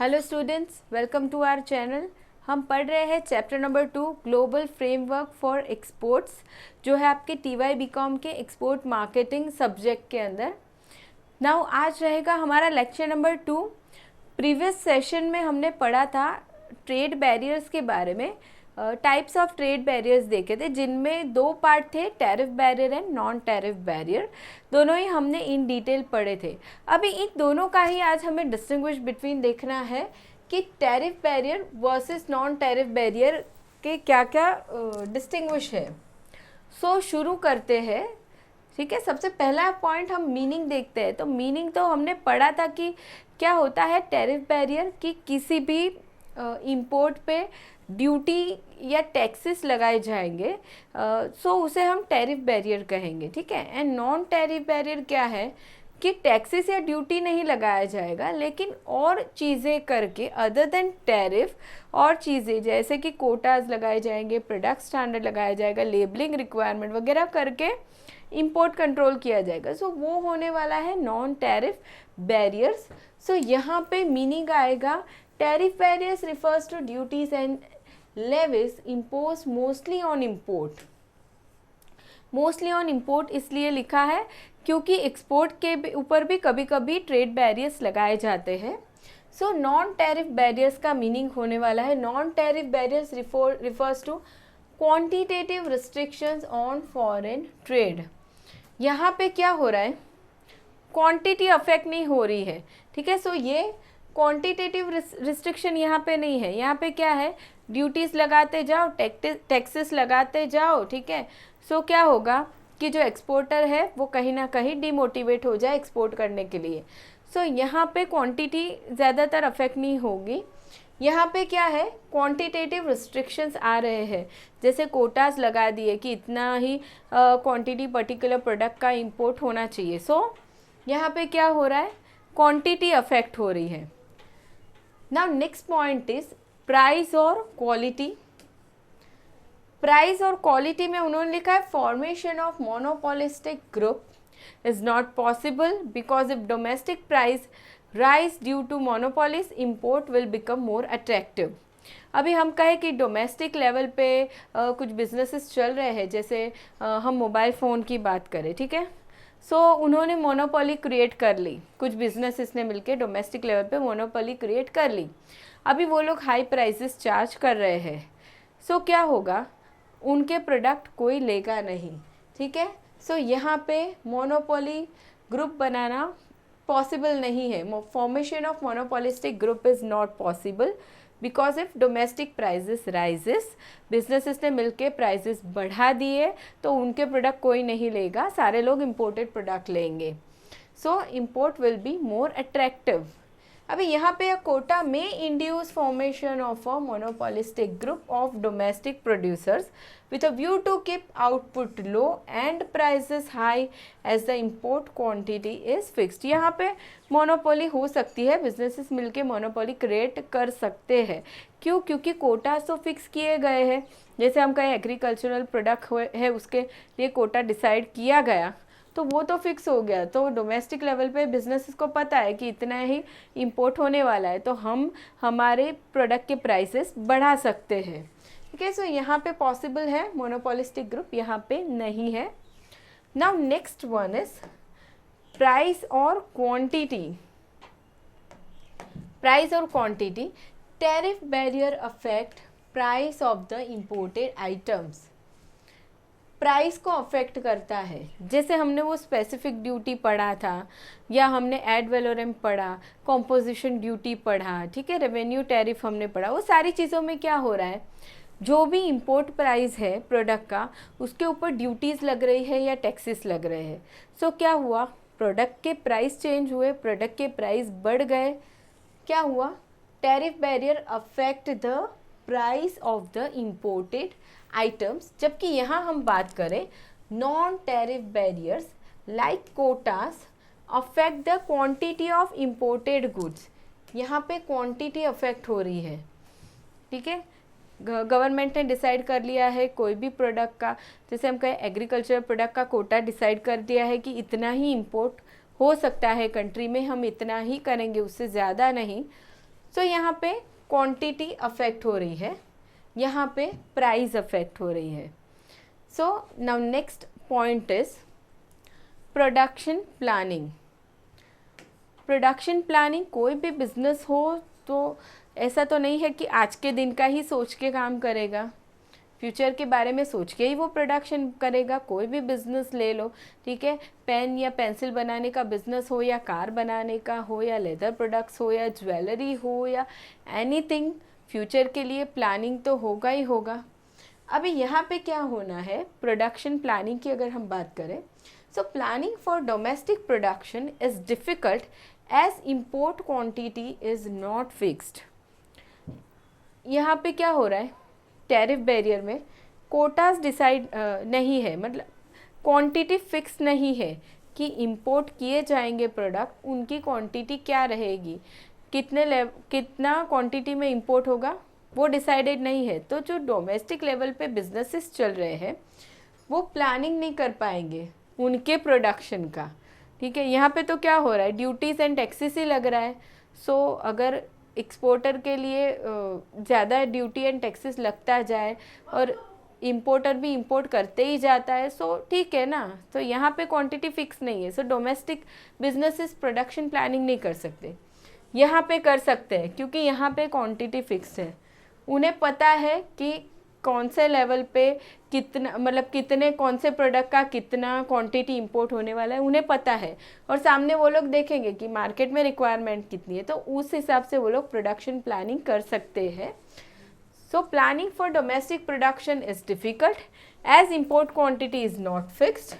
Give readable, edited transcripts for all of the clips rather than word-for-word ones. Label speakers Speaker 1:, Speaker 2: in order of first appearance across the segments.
Speaker 1: Hello students, welcome to our channel. हम पढ़ रहे हैं chapter number 2 global framework for exports, जो है आपके TY BCom के एक्सपोर्ट मार्केटिंग सब्जेक्ट के अंदर। नाउ आज रहेगा हमारा लेक्चर नंबर 2। प्रीवियस सेशन में हमने पढ़ा था ट्रेड बैरियर्स के बारे में। टाइप्स ऑफ ट्रेड बैरियर्स देखे थे, जिनमें दो पार्ट थे, tariff barrier and non tariff barrier. दोनों ही हमने इन डिटेल पढ़े थे। अभी इन दोनों का ही आज हमें डिस्टिंग्विश बिटवीन देखना है कि tariff barrier versus non tariff barrier के क्या क्या डिस्टिंग्विश है। सो शुरू करते हैं। ठीक है, सबसे पहला पॉइंट हम मीनिंग देखते हैं। तो मीनिंग तो हमने पढ़ा था कि क्या होता है टैरिफ बैरियर, कि किसी भी इंपोर्ट पे ड्यूटी या टैक्सेस लगाए जाएंगे, सो उसे हम टैरिफ बैरियर कहेंगे। ठीक है। एंड नॉन टैरिफ बैरियर क्या है कि टैक्सेस या ड्यूटी नहीं लगाया जाएगा, लेकिन और चीज़ें करके अदर देन टैरिफ, और चीज़ें जैसे कि कोटाज लगाए जाएंगे, प्रोडक्ट स्टैंडर्ड लगाया जाएगा, लेबलिंग रिक्वायरमेंट वगैरह करके इंपोर्ट कंट्रोल किया जाएगा। सो वो होने वाला है नॉन टैरिफ बैरियर्स। सो यहाँ पे मीनिंग आएगा tariff barriers refers to duties and levies imposed mostly on import। Mostly on import इसलिए लिखा है क्योंकि एक्सपोर्ट के ऊपर भी कभी कभी ट्रेड बैरियर्स लगाए जाते हैं। सो नॉन टैरिफ बैरियर्स का मीनिंग होने वाला है non tariff barriers refers to quantitative restrictions on foreign trade. यहाँ पे क्या हो रहा है, क्वांटिटी अफेक्ट नहीं हो रही है। ठीक है। सो ये क्वांटिटेटिव रिस्ट्रिक्शन यहाँ पे नहीं है। यहाँ पे क्या है, ड्यूटीज़ लगाते जाओ, टैक्सेस लगाते जाओ। ठीक है। सो क्या होगा कि जो एक्सपोर्टर है वो कहीं ना कहीं डिमोटिवेट हो जाए एक्सपोर्ट करने के लिए। सो यहाँ पे क्वांटिटी ज़्यादातर अफेक्ट नहीं होगी। यहाँ पे क्या है, क्वांटिटेटिव रिस्ट्रिक्शंस आ रहे हैं, जैसे कोटास लगा दिए कि इतना ही क्वांटिटी पर्टिकुलर प्रोडक्ट का इंपोर्ट होना चाहिए। सो यहाँ पे क्या हो रहा है, क्वांटिटी अफेक्ट हो रही है। Now next point is price और क्वालिटी। प्राइस और क्वालिटी में उन्होंने लिखा है formation of monopolistic group is not possible because if domestic price rise due to monopolies import will become more attractive. अभी हम कहें कि डोमेस्टिक लेवल पे कुछ बिजनेसेस चल रहे हैं, जैसे हम मोबाइल फ़ोन की बात करें। ठीक है। सो उन्होंने मोनोपोली क्रिएट कर ली, कुछ बिजनेसेस ने मिलके डोमेस्टिक लेवल पे मोनोपोली क्रिएट कर ली। अभी वो लोग हाई प्राइसेस चार्ज कर रहे हैं। सो क्या होगा, उनके प्रोडक्ट कोई लेगा नहीं। ठीक है। सो यहाँ पे मोनोपोली ग्रुप बनाना पॉसिबल नहीं है। Formation of monopolistic group is not possible because if domestic prices rises, businesses ने मिलके प्राइजेस बढ़ा दिए तो उनके प्रोडक्ट कोई नहीं लेगा, सारे लोग इम्पोर्टेड प्रोडक्ट लेंगे। सो import will be more attractive. अभी यहाँ पे कोटा में induce formation of a monopolistic group of domestic producers with a view to keep output low and prices high as the import quantity is fixed। यहाँ पे monopoly हो सकती है, businesses मिलके मोनोपोली क्रिएट कर सकते हैं। क्यों? क्योंकि कोटा तो फिक्स किए गए हैं। जैसे हम कहें एग्रीकल्चरल प्रोडक्ट है, उसके लिए कोटा डिसाइड किया गया तो वो तो फिक्स हो गया। तो डोमेस्टिक लेवल पे बिजनेसेस को पता है कि इतना ही इंपोर्ट होने वाला है, तो हम हमारे प्रोडक्ट के प्राइसेस बढ़ा सकते हैं। ठीक है। सो यहाँ पे पॉसिबल है मोनोपोलिस्टिक ग्रुप, यहाँ पे नहीं है। Now next one is price और क्वांटिटी। प्राइस और quantity, tariff barrier affect price of the imported items. Price को अफेक्ट करता है, जैसे हमने वो स्पेसिफिक ड्यूटी पढ़ा था, या हमने एड वैलोरम पढ़ा, कॉम्पोजिशन ड्यूटी पढ़ा। ठीक है। रेवेन्यू टैरिफ हमने पढ़ा। वो सारी चीज़ों में क्या हो रहा है, जो भी इंपोर्ट प्राइस है प्रोडक्ट का, उसके ऊपर ड्यूटीज़ लग रही है या टैक्सेस लग रहे हैं। सो क्या हुआ, प्रोडक्ट के प्राइस चेंज हुए, प्रोडक्ट के प्राइस बढ़ गए। क्या हुआ, tariff barrier affect the price of the imported items. जबकि यहाँ हम बात करें non tariff barriers like quotas affect the quantity of imported goods. यहाँ पे क्वांटिटी अफेक्ट हो रही है। ठीक है। गवर्नमेंट ने डिसाइड कर लिया है कोई भी प्रोडक्ट का, जैसे हम कहें एग्रीकल्चर प्रोडक्ट का कोटा डिसाइड कर दिया है कि इतना ही इंपोर्ट हो सकता है कंट्री में, हम इतना ही करेंगे, उससे ज़्यादा नहीं। सो यहाँ पे क्वांटिटी अफेक्ट हो रही है, यहाँ पे प्राइस अफेक्ट हो रही है। So now next point is production planning. Production planning, कोई भी बिजनेस हो तो ऐसा तो नहीं है कि आज के दिन का ही सोच के काम करेगा, फ्यूचर के बारे में सोच के ही वो प्रोडक्शन करेगा। कोई भी बिजनेस ले लो, ठीक है, पेन या पेंसिल बनाने का बिजनेस हो, या कार बनाने का हो, या लेदर प्रोडक्ट्स हो, या ज्वेलरी हो, या एनीथिंग, फ्यूचर के लिए प्लानिंग तो होगा ही होगा। अभी यहाँ पे क्या होना है, प्रोडक्शन प्लानिंग की अगर हम बात करें, so planning for domestic production is difficult as import quantity is not fixed. यहाँ पे क्या हो रहा है, टैरिफ बैरियर में कोटास डिसाइड नहीं है, मतलब क्वांटिटी फिक्स नहीं है कि इंपोर्ट किए जाएंगे प्रोडक्ट, उनकी क्वांटिटी क्या रहेगी, कितना क्वांटिटी में इंपोर्ट होगा वो डिसाइडेड नहीं है। तो जो डोमेस्टिक लेवल पे बिजनेसेस चल रहे हैं वो प्लानिंग नहीं कर पाएंगे उनके प्रोडक्शन का, ठीक है। यहाँ पे तो क्या हो रहा है, ड्यूटीज़ एंड टैक्सेस ही लग रहा है। सो अगर एक्सपोर्टर के लिए ज़्यादा ड्यूटी एंड टैक्सेस लगता जाए और इम्पोर्टर भी इंपोर्ट करते ही जाता है, सो ठीक है ना। तो यहाँ पे क्वांटिटी फिक्स नहीं है, सो डोमेस्टिक बिजनेसेस प्रोडक्शन प्लानिंग नहीं कर सकते। यहाँ पे कर सकते हैं क्योंकि यहाँ पे क्वांटिटी फिक्स है, उन्हें पता है कि कौन से लेवल पे कितना, मतलब कितने, कौन से प्रोडक्ट का कितना क्वांटिटी इंपोर्ट होने वाला है उन्हें पता है, और सामने वो लोग देखेंगे कि मार्केट में रिक्वायरमेंट कितनी है, तो उस हिसाब से वो लोग प्रोडक्शन प्लानिंग कर सकते हैं। So planning for domestic production is difficult as import quantity is not fixed.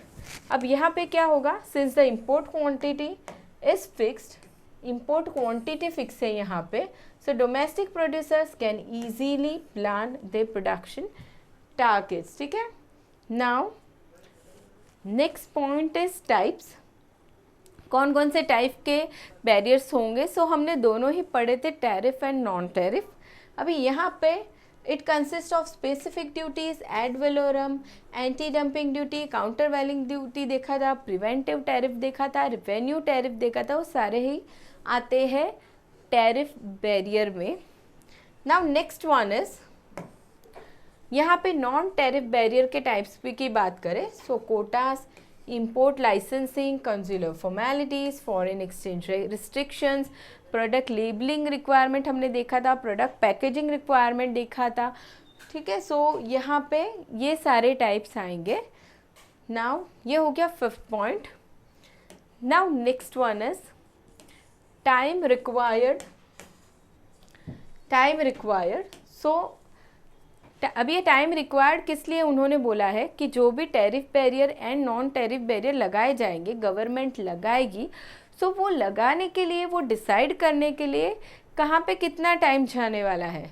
Speaker 1: अब यहाँ पे क्या होगा, since the import quantity is fixed, import quantity fix है यहाँ पे, so domestic producers can easily plan their production targets, ठीक है। now next point is types, कौन कौन से टाइप के बैरियर्स होंगे। सो हमने दोनों ही पढ़े थे, टैरिफ एंड नॉन टैरिफ। अभी यहाँ पे it consist of specific duties, ad valorem, anti dumping duty, countervailing duty देखा था, प्रिवेंटिव टैरिफ देखा था, रेवेन्यू टैरिफ देखा था, वो सारे ही आते हैं टैरिफ बैरियर में। नाउ नेक्स्ट वन इज, यहाँ पे नॉन टैरिफ बैरियर के टाइप्स की बात करें, so quotas, import licensing, consular formalities, foreign exchange restrictions, product labelling requirement हमने देखा था, प्रोडक्ट पैकेजिंग रिक्वायरमेंट देखा था, ठीक है। सो यहाँ पे ये सारे टाइप्स आएंगे। नाउ ये हो गया 5th point. Now next one is time required. Time required, so अब ये टाइम रिक्वायर्ड किस लिए उन्होंने बोला है कि जो भी tariff barrier and non tariff barrier लगाए जाएंगे, गवर्नमेंट लगाएगी, सो वो लगाने के लिए, वो डिसाइड करने के लिए कहाँ पे कितना टाइम जाने वाला है।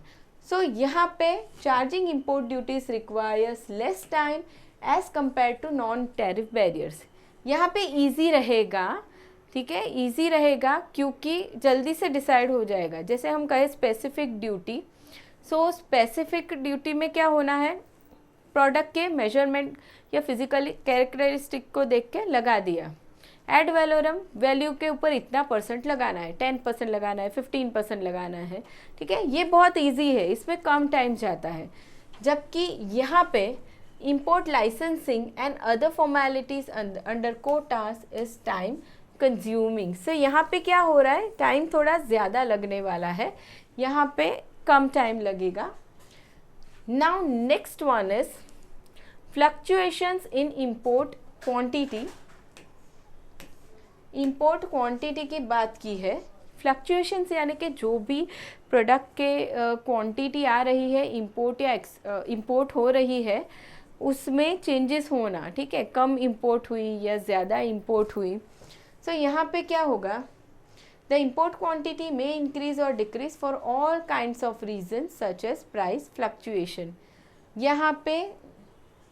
Speaker 1: सो यहाँ पे charging import duties requires less time as compare to non tariff barriers. यहाँ पे ईजी रहेगा, ठीक है, ईजी रहेगा क्योंकि जल्दी से डिसाइड हो जाएगा। जैसे हम कहें specific duty, so specific duty में क्या होना है, प्रोडक्ट के मेजरमेंट या फिजिकली कैरेक्टरिस्टिक को देख के लगा दिया। एड वैलोरम, वैल्यू के ऊपर इतना % लगाना है, 10% लगाना है, 15% लगाना है, ठीक है, ये बहुत ईजी है, इसमें कम टाइम जाता है। जबकि यहाँ पे import licensing and other formalities under quotas is time consuming। so यहाँ पे क्या हो रहा है, टाइम थोड़ा ज़्यादा लगने वाला है, यहाँ पे कम टाइम लगेगा। now next one is fluctuations in import quantity। import quantity की बात की है, फ्लक्चुएशंस यानी कि जो भी प्रोडक्ट के क्वांटिटी आ रही है, इंपोर्ट या इंपोर्ट हो रही है, उसमें चेंजेस होना, ठीक है, कम इंपोर्ट हुई या ज़्यादा इंपोर्ट हुई। सो यहाँ पे क्या होगा, द इम्पोर्ट क्वांटिटी में इंक्रीज और decrease for all kinds of reason such as price fluctuation. यहाँ पे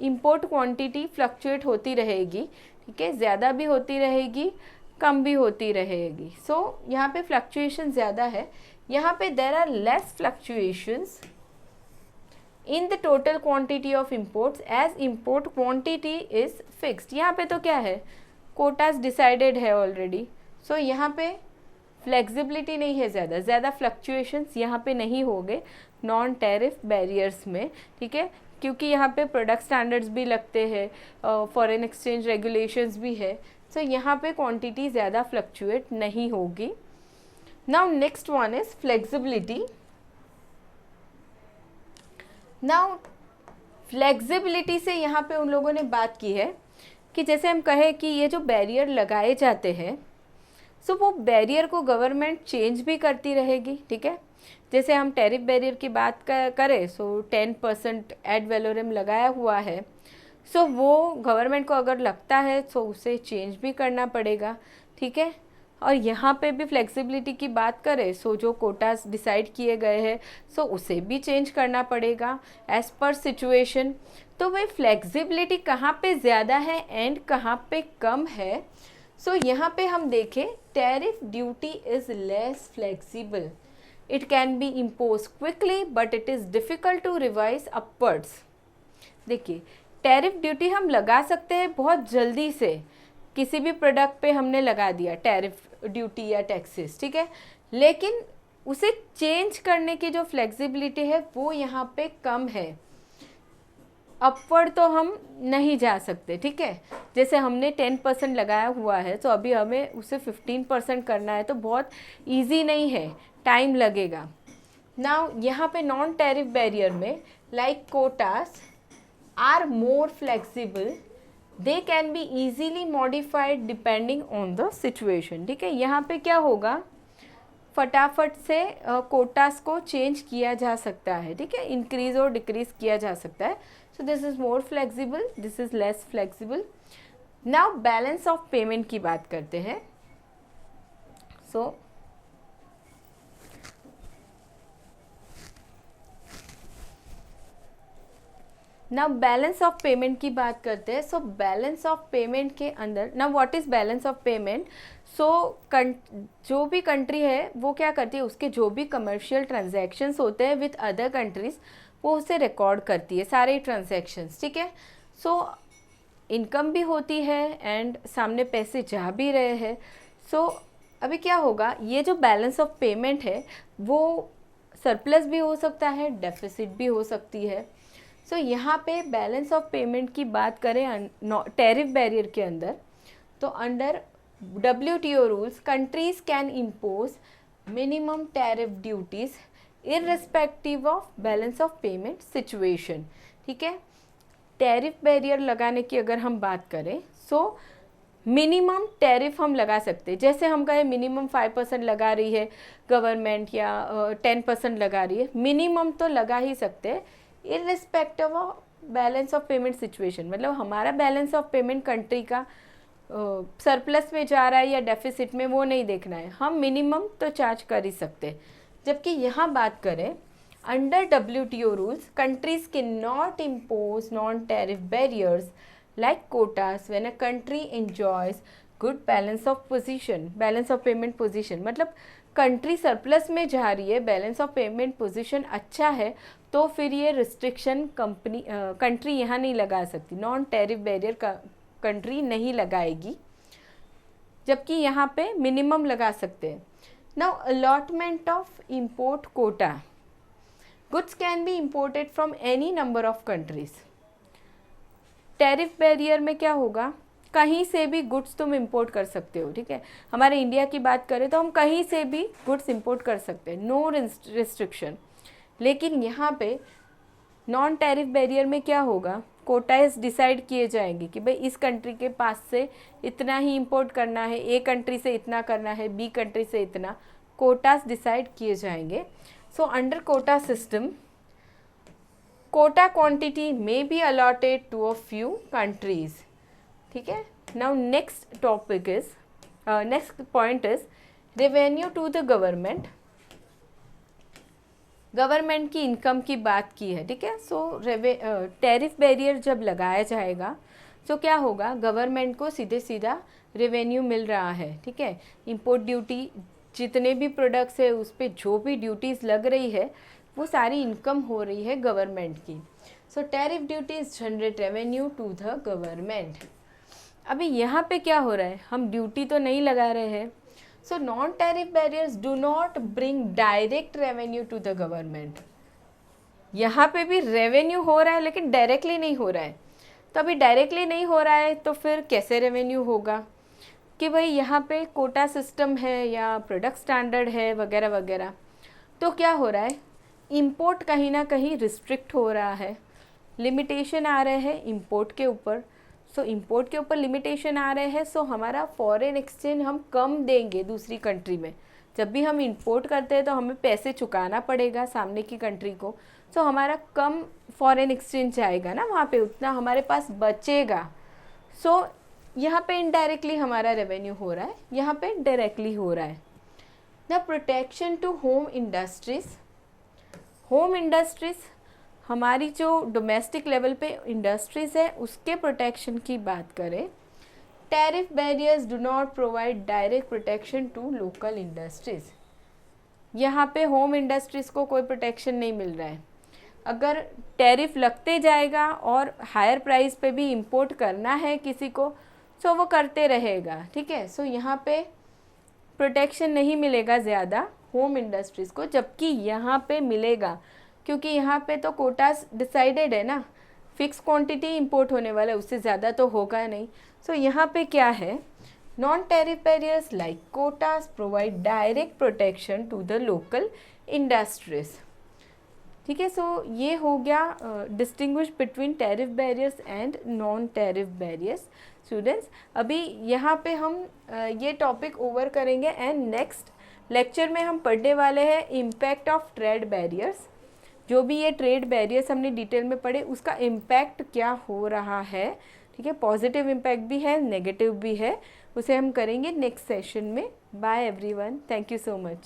Speaker 1: इम्पोर्ट क्वांटिटी फ्लक्चुएट होती रहेगी, ठीक है, ज़्यादा भी होती रहेगी, कम भी होती रहेगी। सो यहाँ पे फ्लक्चुएशन ज़्यादा है। यहाँ पे there are less fluctuations in the total quantity of imports as import quantity is fixed. यहाँ पे तो क्या है, कोटास डिसाइडेड है ऑलरेडी। सो यहाँ पे फ्लेक्सिबिलिटी नहीं है, ज़्यादा फ्लक्चुएशंस यहाँ पे नहीं होंगे नॉन टैरिफ बैरियर्स में, ठीक है, क्योंकि यहाँ पे प्रोडक्ट स्टैंडर्ड्स भी लगते हैं, फॉरेन एक्सचेंज रेगुलेशंस भी है, सो यहाँ पे क्वांटिटी ज़्यादा फ्लक्चुएट नहीं होगी। Now next one is flexibility. Now flexibility से यहाँ पे उन लोगों ने बात की है कि जैसे हम कहें कि ये जो बैरियर लगाए जाते हैं, सो वो बैरियर को गवर्नमेंट चेंज भी करती रहेगी, ठीक है। जैसे हम टैरिफ बैरियर की बात करें, सो 10% एड वैलोरम लगाया हुआ है, सो वो गवर्नमेंट को अगर लगता है तो उसे चेंज भी करना पड़ेगा, ठीक है। और यहाँ पे भी फ्लेक्सिबिलिटी की बात करें, सो जो कोटास डिसाइड किए गए हैं, सो उसे भी चेंज करना पड़ेगा एज पर सिचुएशन। तो वही फ्लेक्सिबिलिटी कहाँ पे ज़्यादा है एंड कहाँ पे कम है, सो यहाँ पे हम देखें tariff duty is less flexible, it can be impose quickly but it is difficult to revise upwards. देखिए टैरिफ ड्यूटी हम लगा सकते हैं बहुत जल्दी से, किसी भी प्रोडक्ट पे हमने लगा दिया टैरिफ ड्यूटी या टैक्सेस, ठीक है, लेकिन उसे चेंज करने की जो फ्लेक्सिबिलिटी है वो यहाँ पे कम है, अपवर्ड तो हम नहीं जा सकते, ठीक है। जैसे हमने 10% लगाया हुआ है तो अभी हमें उसे 15% करना है, तो बहुत इजी नहीं है, टाइम लगेगा। नाउ यहाँ पे नॉन टैरिफ बैरियर में like quotas are more flexible, they can be easily modified depending on the situation, ठीक है। यहाँ पे क्या होगा, फटाफट से कोटास को चेंज किया जा सकता है, ठीक है, इंक्रीज और डिक्रीज किया जा सकता है। So this is more flexible, this is less flexible. Now balance of payment की बात करते हैं। So now balance of payment की बात करते हैं। सो बैलेंस ऑफ पेमेंट के अंदर, now what is balance of payment, so जो भी कंट्री है वो क्या करती है, उसके जो भी कमर्शियल ट्रांजैक्शंस होते हैं विद अदर कंट्रीज़ वो उसे रिकॉर्ड करती है, सारे ट्रांजैक्शंस, ठीक है। सो इनकम भी होती है एंड सामने पैसे जा भी रहे हैं। सो अभी क्या होगा, ये जो बैलेंस ऑफ पेमेंट है वो सरप्लस भी हो सकता है, डेफिसिट भी हो सकती है। सो यहाँ पे बैलेंस ऑफ पेमेंट की बात करें टैरिफ बैरियर के अंदर, तो under WTO rules countries can impose minimum tariff duties irrespective of balance of payment situation, ठीक है। टैरिफ बैरियर लगाने की अगर हम बात करें, सो मिनिमम टैरिफ हम लगा सकते हैं, जैसे हम कहें मिनिमम 5% लगा रही है गवर्नमेंट या 10% लगा रही है, मिनिमम तो लगा ही सकते हैं irrespective of balance of payment situation. मतलब हमारा बैलेंस ऑफ पेमेंट कंट्री का सरप्लस में जा रहा है या डेफिसिट में, वो नहीं देखना है, हम मिनिमम तो चार्ज कर ही सकते हैं। जबकि यहाँ बात करें under WTO rules countries can not impose non tariff barriers like quotas when a country enjoys good balance of position, balance of payment position. मतलब कंट्री सरप्लस में जा रही है, बैलेंस ऑफ पेमेंट पोजीशन अच्छा है, तो फिर ये रिस्ट्रिक्शन कंट्री यहाँ नहीं लगा सकती, नॉन टैरिफ बैरियर कंट्री नहीं लगाएगी, जबकि यहाँ पे मिनिमम लगा सकते हैं। Now allotment of import Kota, goods can be imported from any number of countries. Tariff barrier में क्या होगा, कहीं से भी गुड्स तुम इंपोर्ट कर सकते हो, ठीक है। हमारे इंडिया की बात करें तो हम कहीं से भी गुड्स इंपोर्ट कर सकते हैं, नो रिस्ट्रिक्शन। लेकिन यहाँ पे नॉन टैरिफ बैरियर में क्या होगा, कोटास डिसाइड किए जाएंगे कि भाई इस कंट्री के पास से इतना ही इंपोर्ट करना है, ए कंट्री से इतना करना है, बी कंट्री से इतना, कोटास डिसाइड किए जाएंगे। So under quota system quota quantity may be allotted to a few countries, ठीक है। Now next topic is, next point is revenue to the government. Government की इनकम की बात की है, ठीक है। सो टैरिफ बैरियर जब लगाया जाएगा तो क्या होगा, गवर्नमेंट को सीधे सीधा रेवेन्यू मिल रहा है, ठीक है। इंपोर्ट ड्यूटी, जितने भी प्रोडक्ट्स है उस पर जो भी ड्यूटीज़ लग रही है वो सारी इनकम हो रही है गवर्नमेंट की। So tariff duties generate revenue to the government. अभी यहाँ पे क्या हो रहा है, हम ड्यूटी तो नहीं लगा रहे हैं, so non tariff barriers do not bring direct revenue to the government. यहाँ पे भी रेवेन्यू हो रहा है लेकिन डायरेक्टली नहीं हो रहा है। तो अभी डायरेक्टली नहीं हो रहा है तो फिर कैसे रेवेन्यू होगा कि भाई यहाँ पे कोटा सिस्टम है या प्रोडक्ट स्टैंडर्ड है वगैरह वगैरह। तो क्या हो रहा है, इंपोर्ट कहीं ना कहीं रिस्ट्रिक्ट हो रहा है, लिमिटेशन आ रहे हैं इंपोर्ट के ऊपर। सो इंपोर्ट के ऊपर लिमिटेशन आ रहे हैं, सो हमारा फॉरेन एक्सचेंज हम कम देंगे दूसरी कंट्री में। जब भी हम इंपोर्ट करते हैं तो हमें पैसे चुकाना पड़ेगा सामने की कंट्री को, सो हमारा कम फॉरेन एक्सचेंज जाएगा ना वहाँ पे, उतना हमारे पास बचेगा। सो यहाँ पे इनडायरेक्टली हमारा रेवेन्यू हो रहा है, यहाँ पे डायरेक्टली हो रहा है। The protection to home industries, home industries हमारी जो डोमेस्टिक लेवल पे इंडस्ट्रीज है उसके प्रोटेक्शन की बात करें, tariff barriers do not provide direct protection to local industries. यहाँ पे होम इंडस्ट्रीज़ को कोई प्रोटेक्शन नहीं मिल रहा है। अगर टैरिफ लगते जाएगा और हायर प्राइस पे भी इंपोर्ट करना है किसी को, सो वो करते रहेगा, ठीक है। सो यहाँ पे प्रोटेक्शन नहीं मिलेगा ज़्यादा होम इंडस्ट्रीज़ को, जबकि यहाँ पे मिलेगा, क्योंकि यहाँ पे तो कोटास डिसाइडेड है ना, फिक्स क्वांटिटी इंपोर्ट होने वाला है, उससे ज़्यादा तो होगा नहीं। सो यहाँ पे क्या है, non tariff barriers like quotas provide direct protection to the local industries, ठीक है। सो ये हो गया distinguish between tariff barriers and non tariff barriers. Students अभी यहाँ पे हम ये टॉपिक ओवर करेंगे एंड नेक्स्ट लेक्चर में हम पढ़ने वाले हैं इम्पैक्ट ऑफ ट्रेड बैरियर्स। जो भी ये ट्रेड बैरियर्स हमने डिटेल में पढ़े उसका इम्पैक्ट क्या हो रहा है, ठीक है। पॉजिटिव इम्पैक्ट भी है, नेगेटिव भी है, उसे हम करेंगे नेक्स्ट सेशन में। Bye everyone, thank you so much.